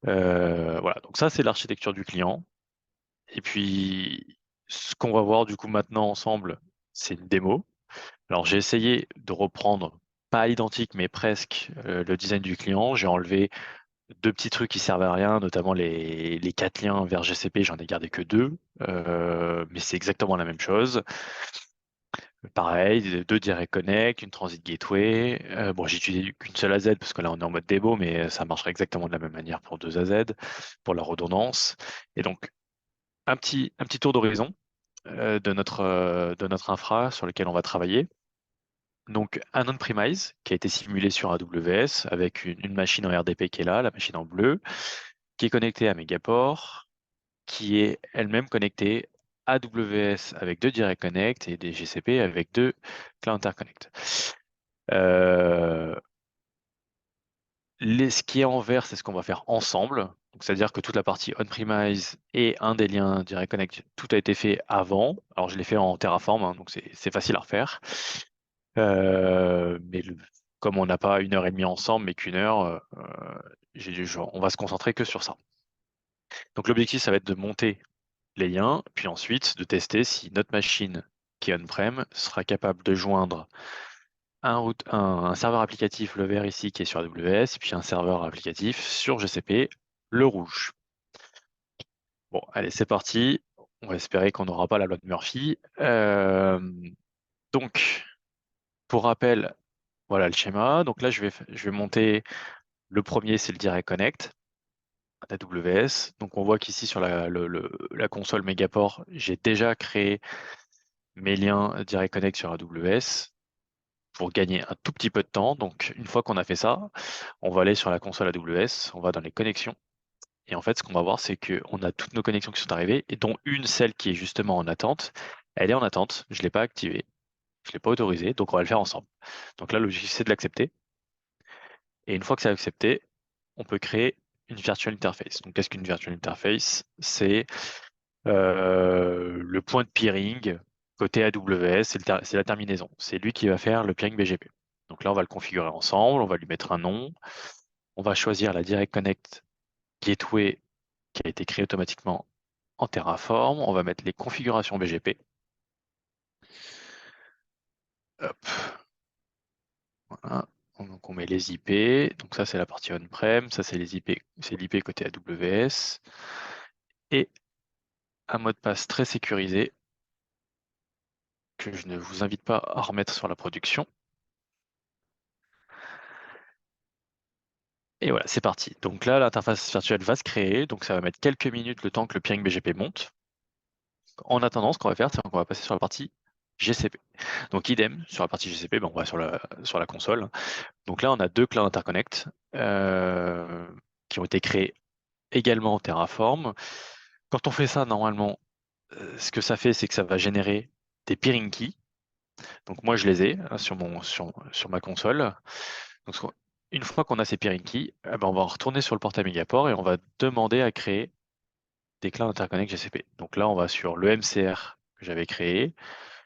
Speaker 2: Voilà, donc ça c'est l'architecture du client. Et puis ce qu'on va voir du coup maintenant ensemble, c'est une démo. Alors j'ai essayé de reprendre, pas identique, mais presque le design du client. J'ai enlevé 2 petits trucs qui servent à rien, notamment les 4 liens vers GCP, j'en ai gardé que 2, mais c'est exactement la même chose. Pareil, 2 direct connect, une transit gateway. Bon, j'ai utilisé qu'une seule AZ parce que là on est en mode démo, mais ça marcherait exactement de la même manière pour 2 AZ, pour la redondance. Et donc un petit tour d'horizon de notre infra sur lequel on va travailler. Donc un on-premise qui a été simulé sur AWS avec une machine en RDP qui est là, la machine en bleu, qui est connectée à Megaport, qui est elle-même connectée à AWS avec 2 Direct Connect et des GCP avec 2 Cloud Interconnect. Ce qui est en vert, c'est ce qu'on va faire ensemble. C'est-à-dire que toute la partie on-premise et un des liens Direct Connect, tout a été fait avant. Alors je l'ai fait en Terraform, hein, donc c'est facile à refaire. Mais comme on n'a pas 1h30 ensemble, mais qu'1 heure, on va se concentrer que sur ça. Donc l'objectif, ça va être de monter les liens, puis ensuite de tester si notre machine qui est on-prem sera capable de joindre un serveur applicatif, le vert ici, qui est sur AWS, et puis un serveur applicatif sur GCP, le rouge. Bon, allez, c'est parti. On va espérer qu'on n'aura pas la loi de Murphy. Donc, pour rappel, voilà le schéma. Donc là, je vais monter. Le premier, c'est le Direct Connect d'AWS. Donc on voit qu'ici sur la console Megaport, j'ai déjà créé mes liens Direct Connect sur AWS pour gagner un tout petit peu de temps. Donc une fois qu'on a fait ça, on va aller sur la console AWS, on va dans les connexions. Et en fait, ce qu'on va voir, c'est qu'on a toutes nos connexions qui sont arrivées, et dont une, celle qui est justement en attente. Elle est en attente, je ne l'ai pas activée, je ne l'ai pas autorisée, donc on va le faire ensemble. Donc là, l'objectif, c'est de l'accepter. Et une fois que c'est accepté, on peut créer une virtual interface. Donc, qu'est-ce qu'une virtual interface? C'est le point de peering côté AWS, c'est la terminaison. C'est lui qui va faire le peering BGP. Donc là, on va le configurer ensemble, on va lui mettre un nom, on va choisir la Direct Connect Gateway qui a été créée automatiquement en Terraform, on va mettre les configurations BGP. Hop. Voilà. Donc on met les IP, donc ça c'est la partie on-prem, ça c'est les IP, c'est l'IP côté AWS. Et un mot de passe très sécurisé que je ne vous invite pas à remettre sur la production. Et voilà, c'est parti. Donc là, l'interface virtuelle va se créer, donc ça va mettre quelques minutes le temps que le peering BGP monte. En attendant, ce qu'on va faire, c'est qu'on va passer sur la partie GCP. Donc idem, sur la partie GCP, on va sur la console. Donc là, on a 2 Cloud Interconnect qui ont été créés également en Terraform. Quand on fait ça, normalement, ce que ça fait, c'est que ça va générer des peering keys. Donc moi, je les ai hein, sur ma console. Donc, une fois qu'on a ces peering keys, on va retourner sur le portail Megaport et on va demander à créer des clouds interconnect GCP. Donc là, on va sur le MCR que j'avais créé.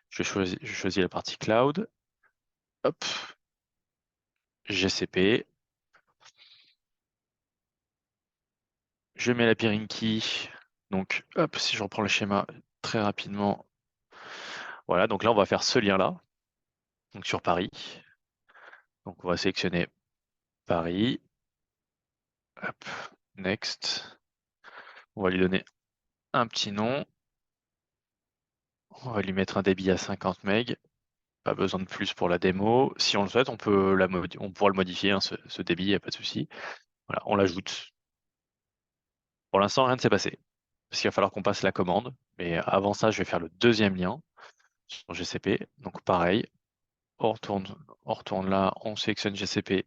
Speaker 2: Je choisis la partie cloud. Hop, GCP. Je mets la peering key. Donc, hop, si je reprends le schéma très rapidement. Voilà, donc là, on va faire ce lien-là. Donc sur Paris. Donc on va sélectionner Paris. Hop, next. On va lui donner un petit nom. On va lui mettre un débit à 50 MB. Pas besoin de plus pour la démo. Si on le souhaite, on pourra le modifier, hein, ce débit, il n'y a pas de souci. Voilà, on l'ajoute. Pour l'instant, rien ne s'est passé. parce qu'il va falloir qu'on passe la commande. Mais avant ça, je vais faire le deuxième lien sur GCP. Donc pareil, on retourne là, on sélectionne GCP.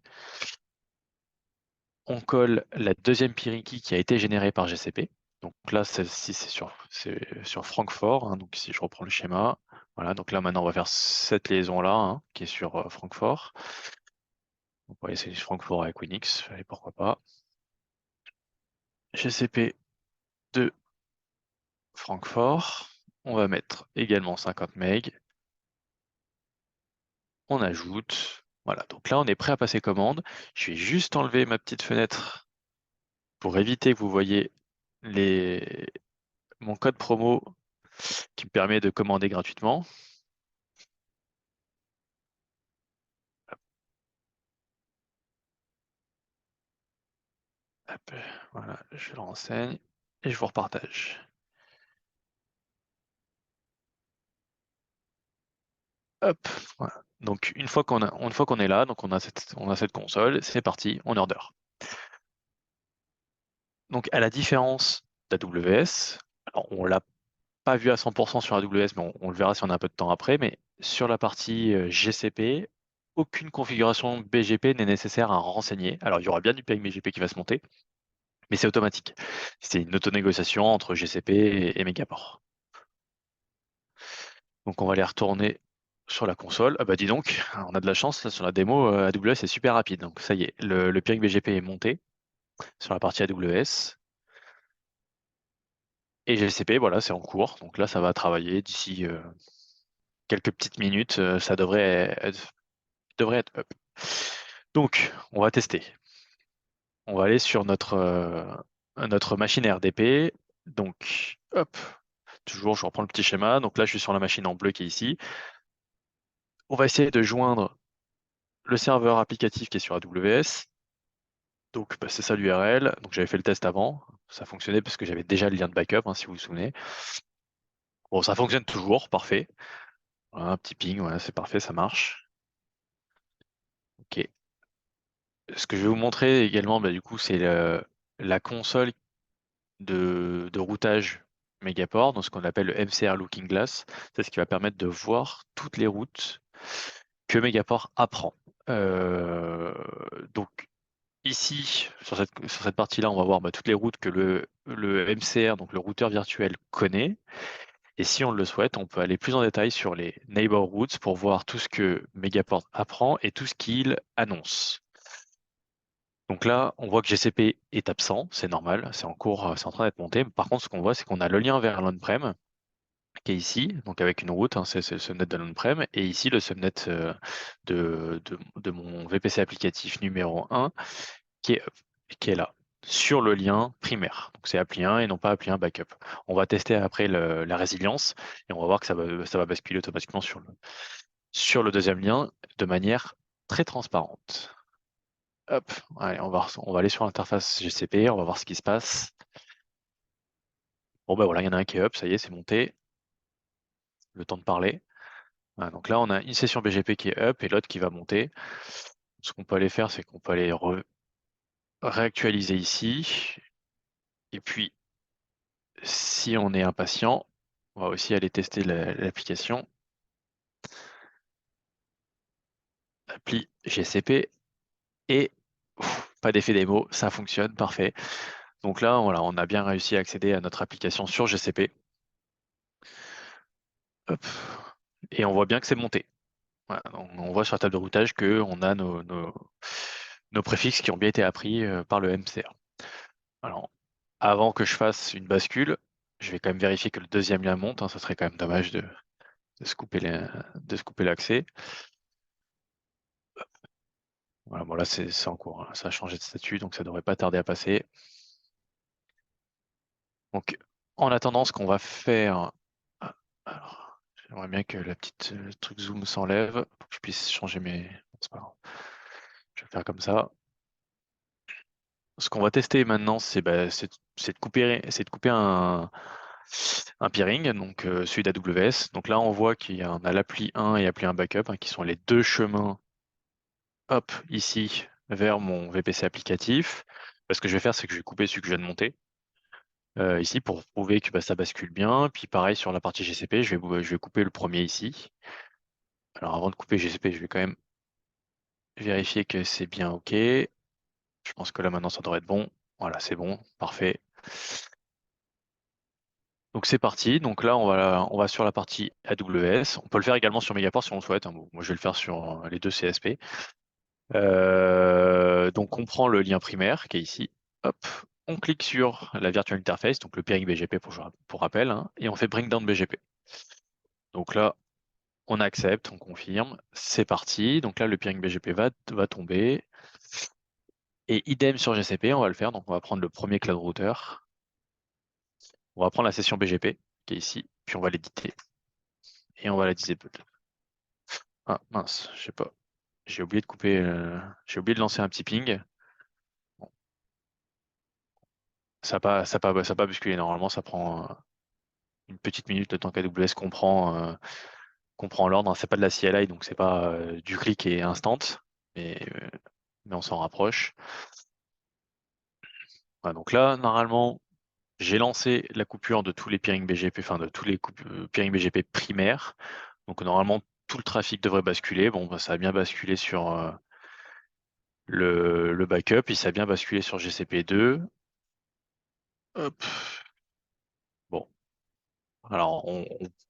Speaker 2: On colle la deuxième peering key qui a été générée par GCP. Donc là, celle-ci, c'est sur Francfort. Hein, donc si je reprends le schéma, voilà. Donc là, maintenant, on va faire cette liaison-là, hein, qui est sur Francfort. On va essayer Francfort avec Winix, allez, pourquoi pas. GCP de Francfort. On va mettre également 50 MB. On ajoute. Voilà, donc là, on est prêt à passer commande. Je vais juste enlever ma petite fenêtre pour éviter que vous voyez mon code promo qui me permet de commander gratuitement. Hop, voilà, je le renseigne et je vous repartage. Hop, voilà. Donc une fois qu'on est là, donc on a cette console, c'est parti, on order. Donc à la différence d'AWS, alors on l'a pas vu à 100% sur AWS, mais on le verra si on a un peu de temps après, mais sur la partie GCP, aucune configuration BGP n'est nécessaire à renseigner. Alors il y aura bien du ping BGP qui va se monter, mais c'est automatique. C'est une auto-négociation entre GCP et Megaport. Donc on va aller retourner sur la console. Ah bah dis donc, on a de la chance, là, sur la démo, AWS est super rapide. Donc ça y est, le peering BGP est monté sur la partie AWS. Et GCP, voilà, c'est en cours. Donc là, ça va travailler d'ici quelques petites minutes. Ça devrait être up. Donc, on va tester. On va aller sur notre machine RDP. Donc, hop, toujours, je reprends le petit schéma. Donc là, je suis sur la machine en bleu qui est ici. On va essayer de joindre le serveur applicatif qui est sur AWS. Donc, bah, c'est ça l'URL. Donc, j'avais fait le test avant. Ça fonctionnait parce que j'avais déjà le lien de backup, hein, si vous vous souvenez. Bon, ça fonctionne toujours, parfait. Voilà, un petit ping, voilà, c'est parfait, ça marche. Ok. Ce que je vais vous montrer également, bah, du coup, c'est la console de routage Megaport, donc ce qu'on appelle le MCR Looking Glass. C'est ce qui va permettre de voir toutes les routes que Megaport apprend. Donc ici, sur cette partie-là, on va voir toutes les routes que le MCR, donc le routeur virtuel, connaît. Et si on le souhaite, on peut aller plus en détail sur les neighbor routes pour voir tout ce que Megaport apprend et tout ce qu'il annonce. Donc là, on voit que GCP est absent, c'est normal, c'est en cours, c'est en train d'être monté. Par contre, ce qu'on voit, c'est qu'on a le lien vers l'on-prem qui est ici, donc avec une route, hein, c'est le subnet de l'on-prem, et ici le subnet de mon VPC applicatif numéro 1 qui est là, sur le lien primaire. Donc c'est appli 1 et non pas appli 1 backup. On va tester après la résilience et on va voir que ça va basculer automatiquement sur le deuxième lien de manière très transparente. Hop, allez, on va aller sur l'interface GCP, on va voir ce qui se passe. Bon ben voilà, il y en a un qui est up, ça y est, c'est monté. Le temps de parler. Voilà, donc là, on a une session BGP qui est up et l'autre qui va monter. Ce qu'on peut aller faire, c'est qu'on peut aller réactualiser ici. Et puis, si on est impatient, on va aussi aller tester l'application. Appli GCP et pas d'effet démo, ça fonctionne, parfait. Donc là, voilà, on a bien réussi à accéder à notre application sur GCP. Hop. Et on voit bien que c'est monté. Voilà, on voit sur la table de routage qu'on a nos préfixes qui ont bien été appris par le MCR. Alors, avant que je fasse une bascule, je vais quand même vérifier que le deuxième lien monte. Hein, ça serait quand même dommage de se couper l'accès. Voilà, bon là c'est en cours. Hein. Ça a changé de statut, donc ça devrait pas tarder à passer. Donc, en attendant, ce qu'on va faire, alors, j'aimerais bien que le truc zoom s'enlève pour que je puisse changer mes. Bon, c'est pas grave. Je vais faire comme ça. Ce qu'on va tester maintenant, c'est de couper un peering, donc celui d'AWS. Donc là, on voit on a l'appli 1 et l'appli 1 backup, hein, qui sont les deux chemins, hop, ici, vers mon VPC applicatif. Ce que je vais faire, c'est que je vais couper celui que je viens de monter. ici pour prouver que ça bascule bien. Puis pareil sur la partie GCP, je vais couper le premier ici. Alors avant de couper GCP, je vais quand même vérifier que c'est bien OK. Je pense que là maintenant ça devrait être bon. Voilà, c'est bon, parfait. Donc c'est parti. Donc là on va sur la partie AWS. On peut le faire également sur Megaport si on le souhaite, hein. Bon, moi je vais le faire sur les deux CSP. Donc on prend le lien primaire qui est ici. Hop, on clique sur la virtual interface, donc le peering BGP pour rappel, hein, et on fait bring down BGP. Donc là, on accepte, on confirme, c'est parti. Donc là, le peering BGP va tomber. Et idem sur GCP, on va le faire. Donc on va prendre le premier cloud router. On va prendre la session BGP qui est ici, puis on va l'éditer. Et on va la disable. Ah mince, je sais pas. J'ai oublié de couper, j'ai oublié de lancer un petit ping. Bon, ça a pas bousculé. Normalement, ça prend une petite minute le temps qu'AWS comprend l'ordre, hein. C'est pas de la CLI, donc c'est pas du clic et instant, mais, euh, mais on s'en rapproche. Voilà, donc là, normalement, j'ai lancé la coupure de tous les peering BGP, enfin de tous les peering BGP primaires. Donc normalement, tout le trafic devrait basculer. Bon, ça a bien basculé sur le backup, et ça a bien basculé sur GCP2. Hop. Bon, alors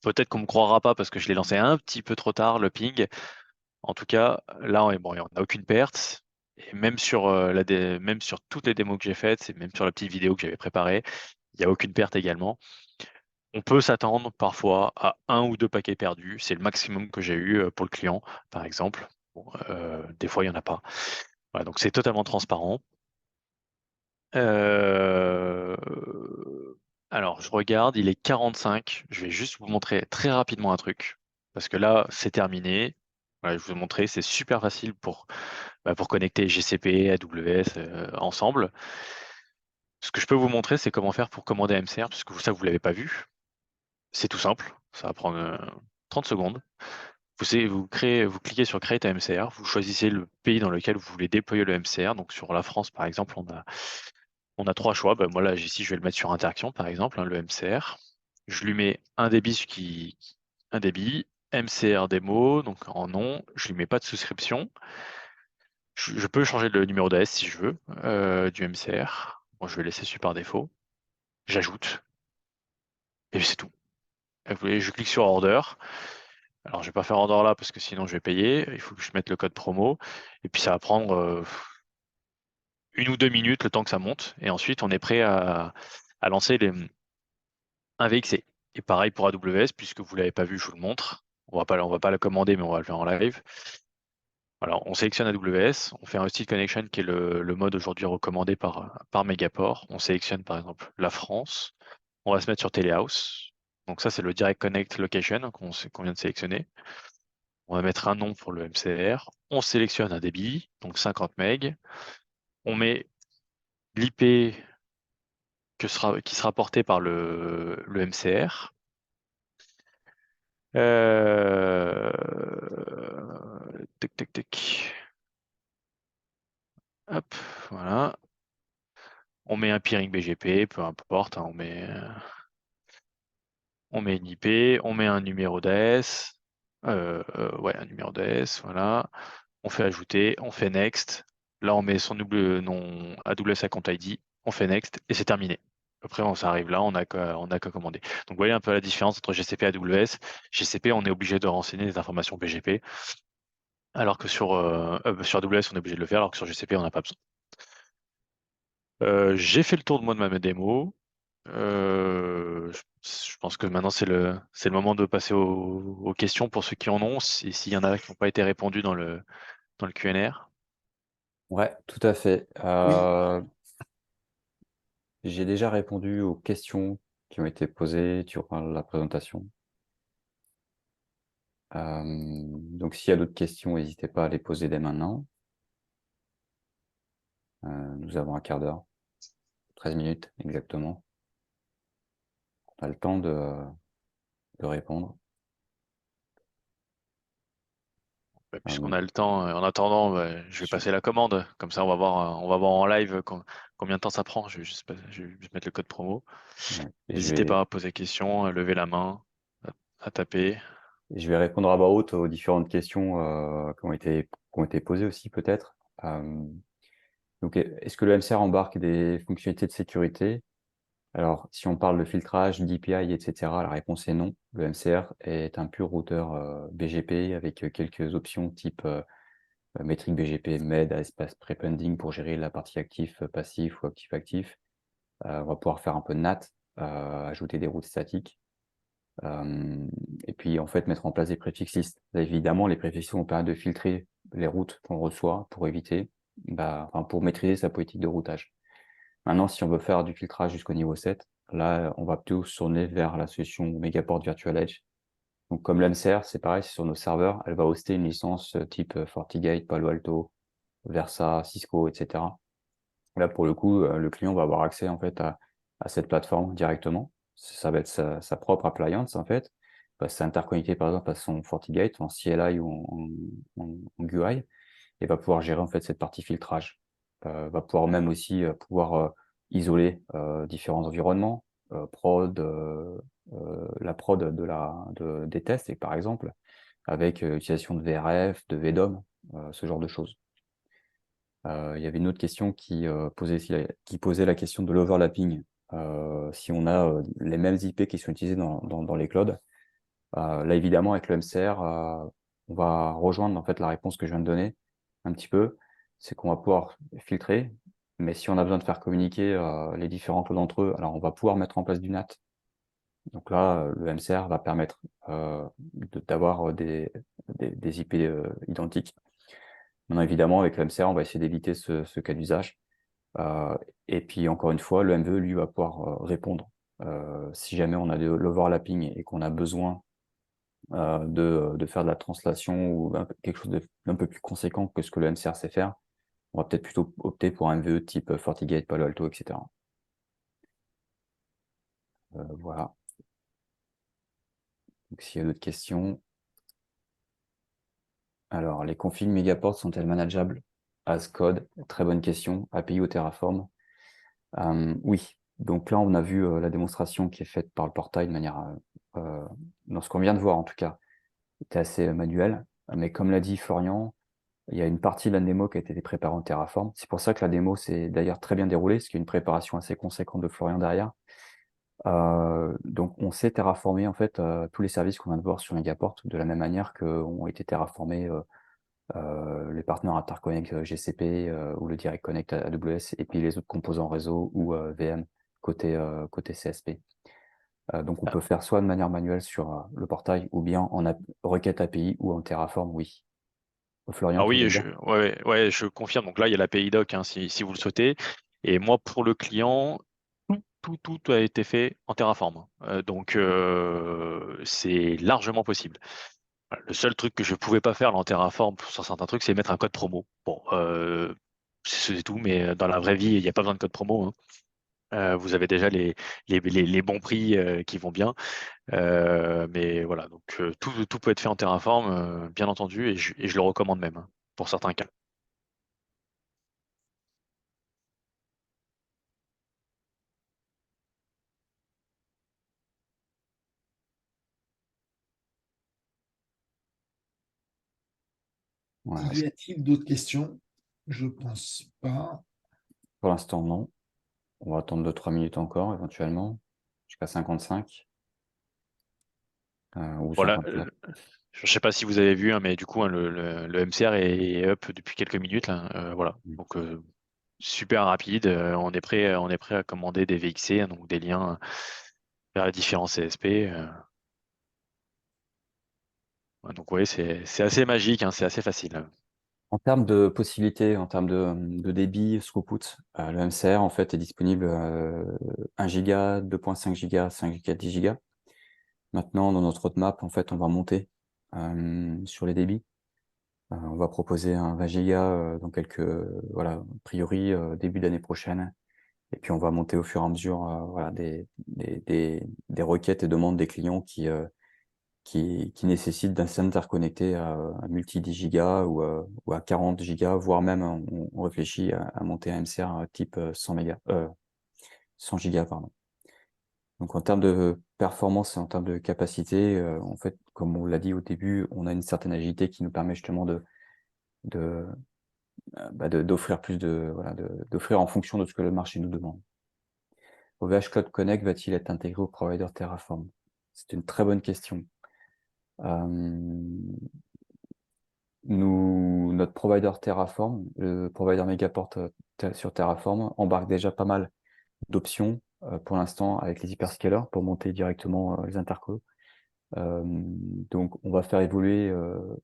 Speaker 2: peut-être qu'on me croira pas parce que je l'ai lancé un petit peu trop tard, le ping. En tout cas, là, bon, on n'a aucune perte. Et même sur, même sur toutes les démos que j'ai faites, et même sur la petite vidéo que j'avais préparée, il n'y a aucune perte également. On peut s'attendre parfois à un ou deux paquets perdus. C'est le maximum que j'ai eu pour le client, par exemple. Bon, des fois, il n'y en a pas. Voilà, donc c'est totalement transparent. Euh, Alors, je regarde, il est 45. Je vais juste vous montrer très rapidement un truc. Parce que là, c'est terminé. Voilà, je vous ai montré, c'est super facile pour connecter GCP, AWS ensemble. Ce que je peux vous montrer, c'est comment faire pour commander MCR, puisque ça, vous ne l'avez pas vu. C'est tout simple, ça va prendre 30 secondes. Vous cliquez sur Create a MCR, vous choisissez le pays dans lequel vous voulez déployer le MCR. Donc sur la France, par exemple, on a trois choix. Ben, moi là, ici, je vais le mettre sur Interaction, par exemple, hein, le MCR. Je lui mets un débit, un débit, MCR démo, donc en nom. Je lui mets pas de souscription. Je peux changer le numéro d'AS si je veux, du MCR. Bon, je vais laisser celui par défaut. J'ajoute, et c'est tout. Et vous voyez, je clique sur Order. Alors, je vais pas faire Order là parce que sinon je vais payer. Il faut que je mette le code promo. Et puis, ça va prendre une ou deux minutes le temps que ça monte. Et ensuite, on est prêt à lancer un VXC. Et pareil pour AWS, puisque vous l'avez pas vu, je vous le montre. On va pas la commander, mais on va le faire en live. Alors, on sélectionne AWS, on fait un Hosted Connection qui est le mode aujourd'hui recommandé par Megaport. On sélectionne par exemple la France. On va se mettre sur Telehouse. Donc ça, c'est le Direct Connect Location qu'on vient de sélectionner. On va mettre un nom pour le MCR. On sélectionne un débit, donc 50 MB. On met l'IP qui sera porté par le MCR. Tac, tac, tac. Hop, voilà. On met un peering BGP, peu importe, hein, on met une IP, on met un numéro d'AS, ouais, un numéro d'AS, voilà. On fait ajouter, on fait next. Là, on met son double nom AWS Account ID, on fait next et c'est terminé. Après, ça arrive là, on a qu'à commander. Donc, vous voyez un peu la différence entre GCP et AWS. GCP, on est obligé de renseigner des informations BGP, alors que sur AWS, on est obligé de le faire, alors que sur GCP, on n'a pas besoin. J'ai fait le tour de moi de ma démo. Je pense que maintenant c'est le moment de passer aux questions pour ceux qui en ont, s'il y en a qui n'ont pas été répondues dans le Q&R.
Speaker 3: Ouais, tout à fait.
Speaker 1: Oui,
Speaker 3: J'ai déjà répondu aux questions qui ont été posées durant la présentation. Donc, s'il y a d'autres questions, n'hésitez pas à les poser dès maintenant. Nous avons un quart d'heure, 13 minutes exactement. On a le temps de répondre.
Speaker 2: Puisqu'on
Speaker 3: Euh,
Speaker 2: a le temps, en attendant, je vais passer la commande. Comme ça, on va voir en live combien de temps ça prend. Je vais juste mettre le code promo.
Speaker 3: Ouais.
Speaker 2: N'hésitez pas à poser question, à lever la main, à taper.
Speaker 3: Je vais répondre à voix haute aux différentes questions qui ont été posées aussi peut-être. Donc, est-ce que le MCR embarque des fonctionnalités de sécurité? Alors, si on parle de filtrage, d'API, etc., la réponse est non. Le MCR est un pur routeur BGP avec quelques options type métrique BGP, MED, espace prepending pour gérer la partie actif, passif ou actif-actif. On va pouvoir faire un peu de NAT, ajouter des routes statiques. Et puis, en fait, mettre en place des prefix lists. Là, évidemment, les prefix lists vont permettre de filtrer les routes qu'on reçoit pour éviter, pour maîtriser sa politique de routage. Maintenant, si on veut faire du filtrage jusqu'au niveau 7, là, on va plutôt se tourner vers la solution Megaport Virtual Edge. Donc, comme l'MCR, c'est pareil, c'est sur nos serveurs, elle va hoster une licence type FortiGate, Palo Alto, Versa, Cisco, etc. Là, pour le coup, le client va avoir accès en fait à cette plateforme directement. Ça va être sa propre appliance en fait. C'est interconnecté par exemple à son FortiGate en CLI ou en GUI et va pouvoir gérer en fait cette partie filtrage. Va pouvoir même aussi pouvoir isoler différents environnements, prod, la prod des tests, et par exemple avec utilisation de VRF, de VDOM, ce genre de choses. Il y avait une autre question qui posait la question de l'overlapping. Si on a les mêmes IP qui sont utilisés dans les clouds, là évidemment avec le MCR, on va rejoindre en fait la réponse que je viens de donner un petit peu, c'est qu'on va pouvoir filtrer, mais si on a besoin de faire communiquer les différents clouds entre eux, alors on va pouvoir mettre en place du NAT. Donc là, le MCR va permettre d'avoir des IP identiques. Maintenant, évidemment, avec le MCR, on va essayer d'éviter ce cas d'usage. Et puis, encore une fois, le MVE, lui, va pouvoir répondre. Si jamais on a de l'overlapping et qu'on a besoin de faire de la translation ou quelque chose d'un peu plus conséquent que ce que le MCR sait faire, on va peut-être plutôt opter pour un MVE type FortiGate, Palo Alto, etc. Voilà. Donc, s'il y a d'autres questions. Alors, les configs Megaport sont-elles manageables as code? Très bonne question. API ou Terraform? Oui. Donc là, on a vu la démonstration qui est faite par le portail de manière, dans ce qu'on vient de voir en tout cas, était assez manuel. Mais comme l'a dit Florian, il y a une partie de la démo qui a été préparée en Terraform. C'est pour ça que la démo s'est d'ailleurs très bien déroulée, parce qu'il y a une préparation assez conséquente de Florian derrière. Donc on sait terraformer en fait tous les services qu'on vient de voir sur Megaport de la même manière qu'ont été terraformés les partenaires Interconnect GCP ou le Direct Connect AWS et puis les autres composants réseau ou VM côté CSP. Donc on peut faire soit de manière manuelle sur le portail ou bien en requête API ou en Terraform, oui. Florian,
Speaker 2: Ah
Speaker 3: tu
Speaker 2: oui,
Speaker 3: voulais dire?
Speaker 2: ouais, je confirme. Donc là, il y a l'API doc hein, si vous le souhaitez. Et moi, pour le client, tout a été fait en Terraform. Donc c'est largement possible. Voilà, le seul truc que je pouvais pas faire là, en Terraform sur certains trucs, c'est mettre un code promo. Bon, c'est tout, mais dans la vraie vie, il n'y a pas besoin de code promo, hein. Vous avez déjà les bons prix qui vont bien. Mais voilà, donc tout peut être fait en Terraform, bien entendu, et je le recommande même hein, pour certains cas.
Speaker 3: Voilà.
Speaker 1: Y a-t-il d'autres questions? Je pense pas.
Speaker 3: Pour l'instant, non. On va attendre 2-3 minutes encore, éventuellement, jusqu'à 55 ou
Speaker 2: Voilà,
Speaker 3: 54.
Speaker 2: je ne sais pas si vous avez vu, hein, mais du coup, hein, le MCR est up depuis quelques minutes là. Voilà,
Speaker 3: Mm.
Speaker 2: donc super rapide. On est prêt à commander des VXC, hein, donc des liens vers les différents CSP. Ouais, donc oui, c'est assez magique, hein, c'est assez facile.
Speaker 3: En termes de possibilités, en termes de débit, throughput, le MCR en fait est disponible 1 giga, 2.5 giga, 5 giga, 10 giga. Maintenant, dans notre roadmap, en fait, on va monter sur les débits. On va proposer un 20 giga dans voilà, a priori début d'année prochaine. Et puis on va monter au fur et à mesure voilà, des requêtes et demandes des clients qui qui nécessitent d'interconnecter à multi-10 gigas ou à 40 gigas, voire même on réfléchit à monter un MCR type 100 gigas, pardon. Donc en termes de performance et en termes de capacité, en fait, comme on l'a dit au début, on a une certaine agilité qui nous permet justement d'offrir d'offrir en fonction de ce que le marché nous demande. OVH Cloud Connect va-t-il être intégré au provider Terraform? C'est une très bonne question. Notre provider Terraform, le provider Megaport sur Terraform, embarque déjà pas mal d'options pour l'instant avec les hyperscalers pour monter directement les intercos. Donc on va faire évoluer,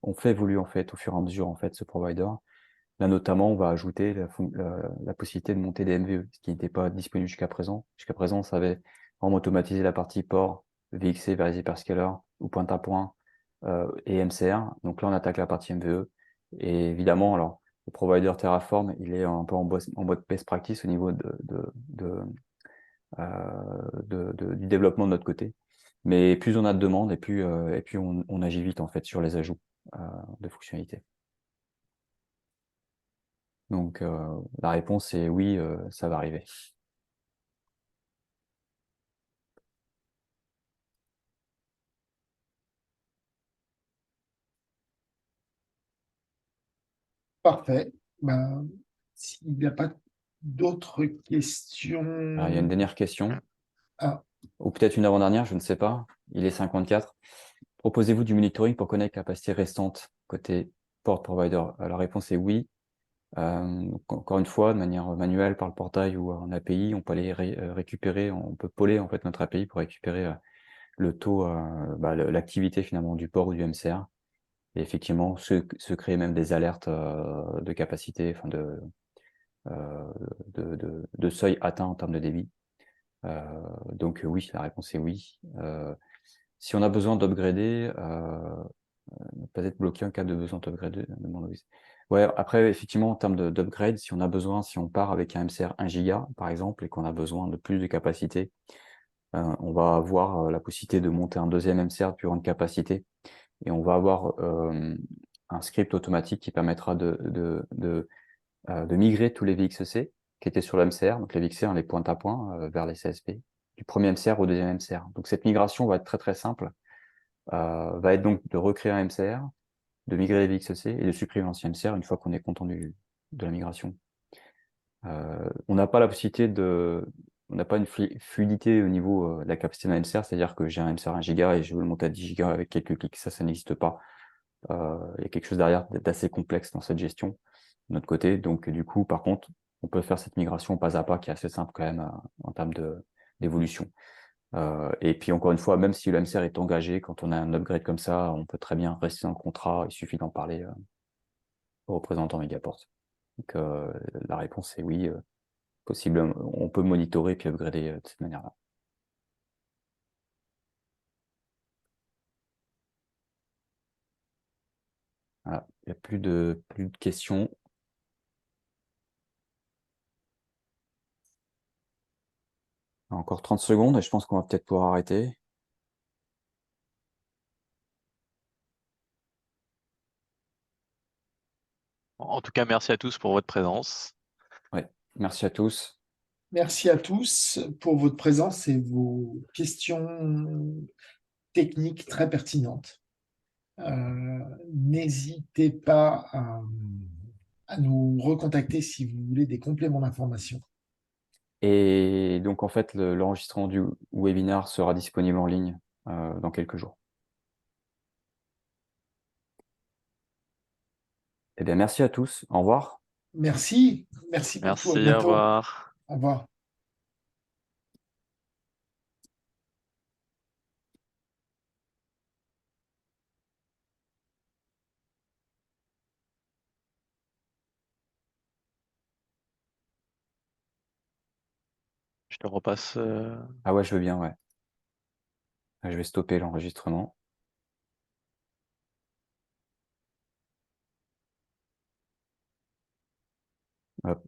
Speaker 3: on fait évoluer en fait au fur et à mesure en fait ce provider. Là notamment, on va ajouter la possibilité de monter des MVE, ce qui n'était pas disponible jusqu'à présent. Jusqu'à présent, ça avait vraiment automatisé la partie port, VXC vers les hyperscalers ou point à point et MCR. Donc là, on attaque la partie MVE. Et évidemment, alors le provider Terraform, il est un peu en mode best practice au niveau du développement de notre côté. Mais plus on a de demandes et plus on agit vite en fait sur les ajouts de fonctionnalités. Donc la réponse est oui, ça va arriver.
Speaker 1: Parfait. Ben, s'il n'y a pas d'autres
Speaker 3: Alors, il y a
Speaker 1: questions.
Speaker 3: une dernière question,
Speaker 1: Ah,
Speaker 3: ou peut-être une avant-dernière, je ne sais pas. Il est 54. Proposez-vous du monitoring pour connaître la capacité restante côté port provider? La réponse est oui. Encore une fois, de manière manuelle par le portail ou en API, on peut aller récupérer, on peut poler en fait notre API pour récupérer le taux, l'activité finalement du port ou du MCR. Et effectivement, se créer même des alertes de capacité, enfin de seuil atteint en termes de débit. Donc oui, la réponse est oui. Si on a besoin d'upgrader, ne pas être bloqué en cas de besoin d'upgrader. Ouais, après, effectivement, en termes d'upgrade, si on a besoin, si on part avec un MCR 1 giga, par exemple, et qu'on a besoin de plus de capacité, on va avoir la possibilité de monter un deuxième MCR de plus grande capacité. Et on va avoir un script automatique qui permettra de migrer tous les VXC qui étaient sur le MCR, donc les VXC, les pointe à point vers les CSP, du premier MCR au deuxième MCR. Donc cette migration va être très très simple, va être donc de recréer un MCR, de migrer les VXC et de supprimer l'ancien MCR une fois qu'on est content de la migration. On n'a pas la possibilité on n'a pas une fluidité au niveau de la capacité d'un MCR, c'est-à-dire que j'ai un MCR 1 giga et je veux le monter à 10 gigas avec quelques clics, ça n'existe pas. Il y a quelque chose derrière d'assez complexe dans cette gestion de notre côté. Donc, du coup, par contre, on peut faire cette migration pas à pas qui est assez simple quand même en termes d'évolution. Et puis, encore une fois, même si le MCR est engagé, quand on a un upgrade comme ça, on peut très bien rester dans le contrat. Il suffit d'en parler au représentant Megaport. Donc, la réponse est oui. Possible, on peut monitorer puis upgrader de cette manière-là. Voilà. Il n'y a plus de questions. Encore 30 secondes et je pense qu'on va peut-être pouvoir arrêter.
Speaker 2: En tout cas, merci à tous pour votre présence.
Speaker 3: Ouais. Merci à tous.
Speaker 1: merci à tous pour votre présence et vos questions techniques très pertinentes. N'hésitez pas à nous recontacter si vous voulez des compléments d'information.
Speaker 3: Et donc, en fait, l'enregistrement du webinar sera disponible en ligne dans quelques jours. Eh bien, merci à tous. Au revoir.
Speaker 1: Merci beaucoup, à
Speaker 2: Merci, au
Speaker 1: bientôt.
Speaker 2: revoir.
Speaker 1: Au revoir.
Speaker 2: Je te repasse.
Speaker 3: Ah ouais, je veux bien, ouais. Je vais stopper l'enregistrement. Hop.